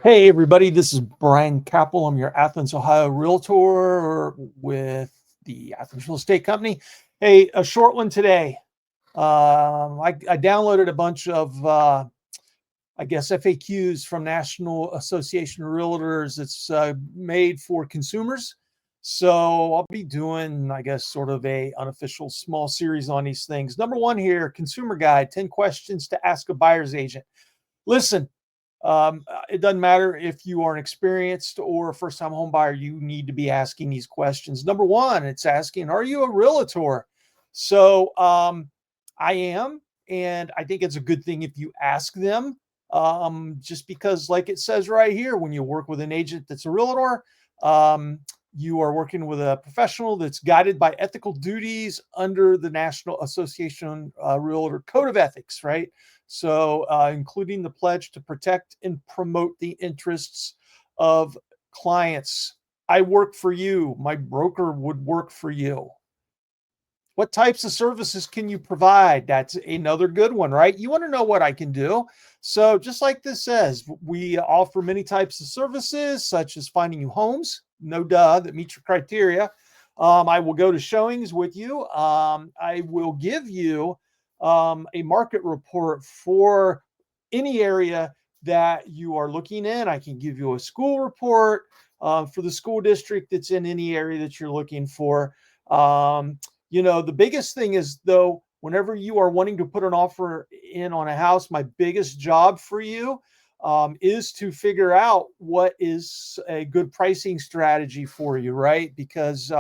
Hey, everybody, this is Brian Kapple. I'm your Athens, Ohio Realtor with the Athens Real Estate Company. Hey, a short one today. I downloaded a bunch of, I guess, FAQs from National Association of Realtors. It's made for consumers. So I'll be doing, I guess, sort of a unofficial small series on these things. Number one here, consumer guide, 10 questions to ask a buyer's agent. Listen, it doesn't matter if you are an experienced or a first-time home buyer, you need to be asking these questions. Number one, it's asking, are you a realtor? So I am, and I think it's a good thing if you ask them, just because, like it says right here, when you work with an agent that's a realtor, um, you are working with a professional that's guided by ethical duties under the National Association Realtor Code of Ethics, right? So, including the pledge to protect and promote the interests of clients. I work for you. My broker would work for you. What types of services can you provide? That's another good one, right? You want to know what I can do. So, just like this says, we offer many types of services, such as finding you homes, no duh, that meet your criteria. I will go to showings with you. I will give you a market report for any area that you are looking in. I can give you a school report for the school district that's in any area that you're looking for. Um, the biggest thing is, though, whenever you are wanting to put an offer in on a house, my biggest job for you is to figure out what is a good pricing strategy for you, right? Because,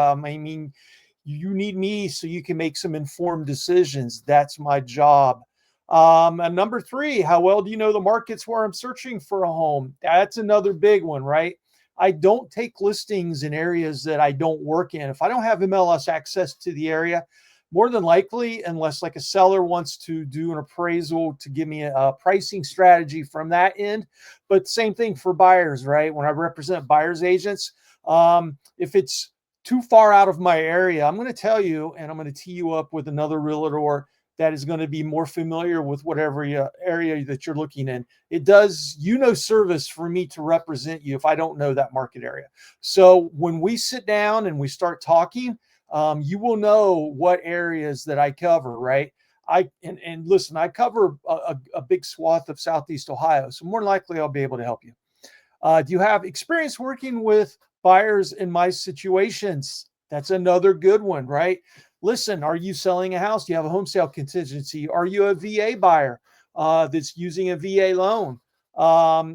you need me so you can make some informed decisions. That's my job. And number three, how well do you know the markets where I'm searching for a home? That's another big one, right? I don't take listings in areas that I don't work in. If I don't have MLS access to the area, more than likely, unless like a seller wants to do an appraisal to give me a pricing strategy from that end. But same thing for buyers, right? When I represent buyers agents, if it's too far out of my area, I'm going to tell you, and I'm going to tee you up with another realtor that is going to be more familiar with whatever area that you're looking in. It does, service for me to represent you if I don't know that market area. So when we sit down and we start talking, you will know what areas that I cover, right? And listen, I cover a big swath of Southeast Ohio, so more than likely I'll be able to help you. Do you have experience working with buyers in my situations? That's another good one, right? Listen, are you selling a house? Do you have a home sale contingency? Are you a VA buyer that's using a VA loan?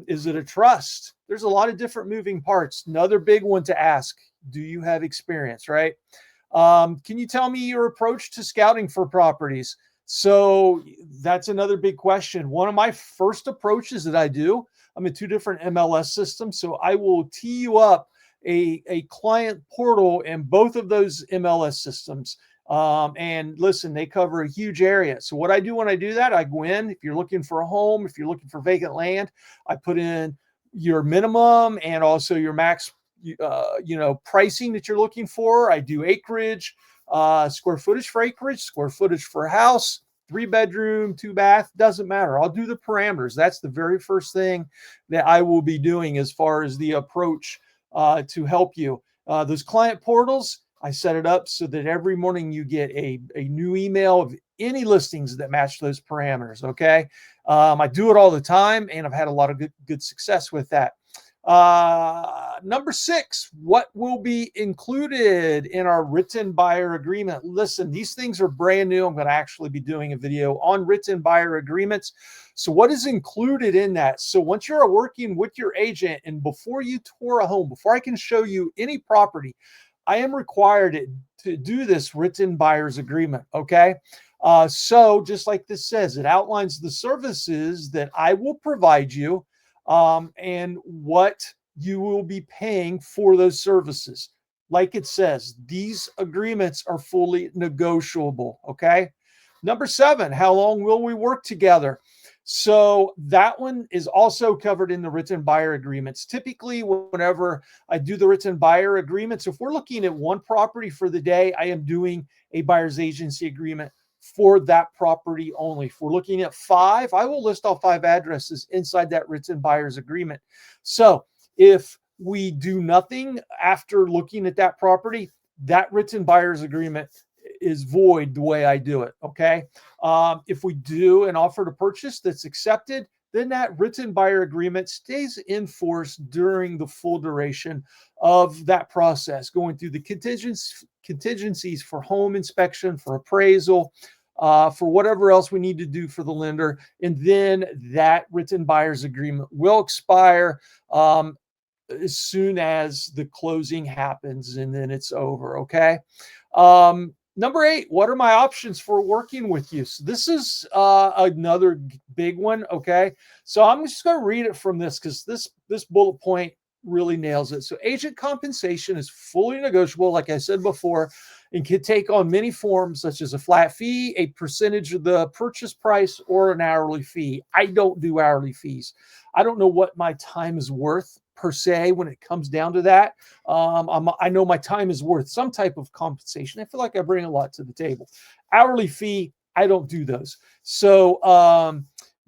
Is it a trust? There's a lot of different moving parts. Another big one to ask, do you have experience, right? Can you tell me your approach to scouting for properties? So that's another big question. One of my first approaches that I do, I'm in two different MLS systems. So I will tee you up a client portal in both of those MLS systems. And listen, they cover a huge area. So what I do when I do that, I go in, if you're looking for a home, if you're looking for vacant land, I put in your minimum and also your max pricing that you're looking for. I do acreage, square footage for acreage, square footage for a house, 3-bedroom, 2-bath, doesn't matter. I'll do the parameters. That's the very first thing that I will be doing as far as the approach to help you. Those client portals, I set it up so that every morning you get a new email of any listings that match those parameters. Okay. I do it all the time, and I've had a lot of good success with that. Number 6, what will be included in our written buyer agreement? Listen, these things are brand new. I'm going to actually be doing a video on written buyer agreements. So what is included in that? So once you're working with your agent and before you tour a home, before I can show you any property, I am required to do this written buyer's agreement. Okay. So just like this says, it outlines the services that I will provide you and what you will be paying for those services. Like it says, these agreements are fully negotiable. Okay. Number 7, how long will we work together? So that one is also covered in the written buyer agreements. Typically, whenever I do the written buyer agreements, if we're looking at one property for the day, I am doing a buyer's agency agreement for that property only. If we're looking at 5, I will list all 5 addresses inside that written buyer's agreement. So if we do nothing after looking at that property, that written buyer's agreement is void the way I do it. Okay. If we do an offer to purchase that's accepted, then that written buyer agreement stays in force during the full duration of that process, going through the contingencies for home inspection, for appraisal, for whatever else we need to do for the lender. And then that written buyer's agreement will expire as soon as the closing happens, and then it's over. Okay. Number 8, what are my options for working with you? So this is another big one. Okay. So I'm just going to read it from this because this bullet point really nails it. So agent compensation is fully negotiable, like I said before, and can take on many forms such as a flat fee, a percentage of the purchase price, or an hourly fee. I don't do hourly fees. I don't know what my time is worth per se when it comes down to that. I know my time is worth some type of compensation. I feel like I bring a lot to the table. Hourly fee, I don't do those. So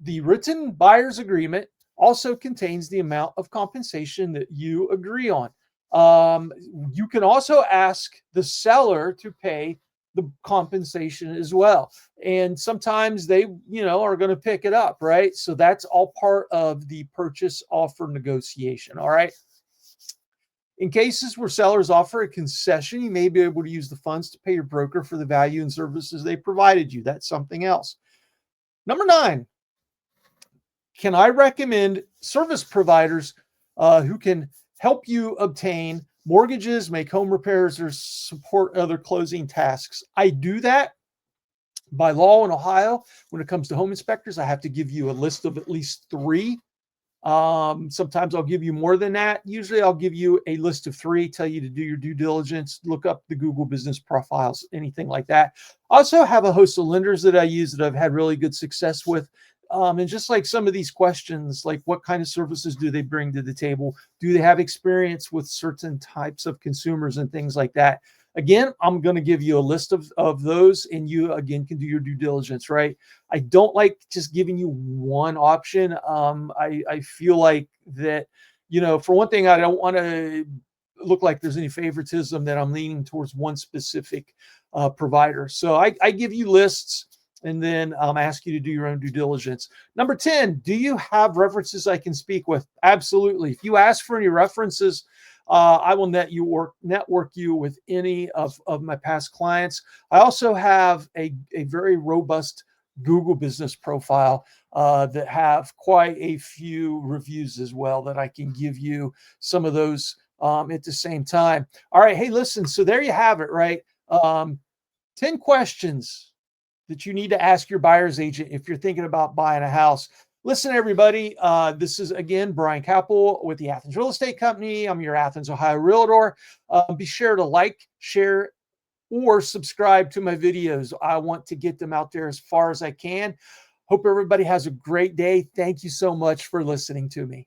the written buyer's agreement also contains the amount of compensation that you agree on. You can also ask the seller to pay the compensation as well. And sometimes they, are going to pick it up, right? So that's all part of the purchase offer negotiation. All right. In cases where sellers offer a concession, you may be able to use the funds to pay your broker for the value and services they provided you. That's something else. Number 9, can I recommend service providers who can help you obtain mortgages, make home repairs, or support other closing tasks? I do that by law in Ohio. When it comes to home inspectors, I have to give you a list of at least 3. Sometimes I'll give you more than that. Usually I'll give you a list of 3, tell you to do your due diligence, look up the Google business profiles, anything like that. I also have a host of lenders that I use that I've had really good success with. And just like some of these questions, like what kind of services do they bring to the table? Do they have experience with certain types of consumers and things like that? Again, I'm going to give you a list of those, and you, again, can do your due diligence, right? I don't like just giving you one option. I feel like that, for one thing, I don't want to look like there's any favoritism that I'm leaning towards one specific provider. So I give you lists, and then ask you to do your own due diligence. Number 10, do you have references I can speak with? Absolutely. If you ask for any references, I will network you with any of my past clients. I also have a very robust Google business profile that have quite a few reviews as well that I can give you some of those at the same time. All right. Hey, listen, so there you have it, right? 10 questions that you need to ask your buyer's agent if you're thinking about buying a house. Listen, everybody, this is, again, Brian Kapple with the Athens Real Estate Company. I'm your Athens, Ohio Realtor. Be sure to like, share, or subscribe to my videos. I want to get them out there as far as I can. Hope everybody has a great day. Thank you so much for listening to me.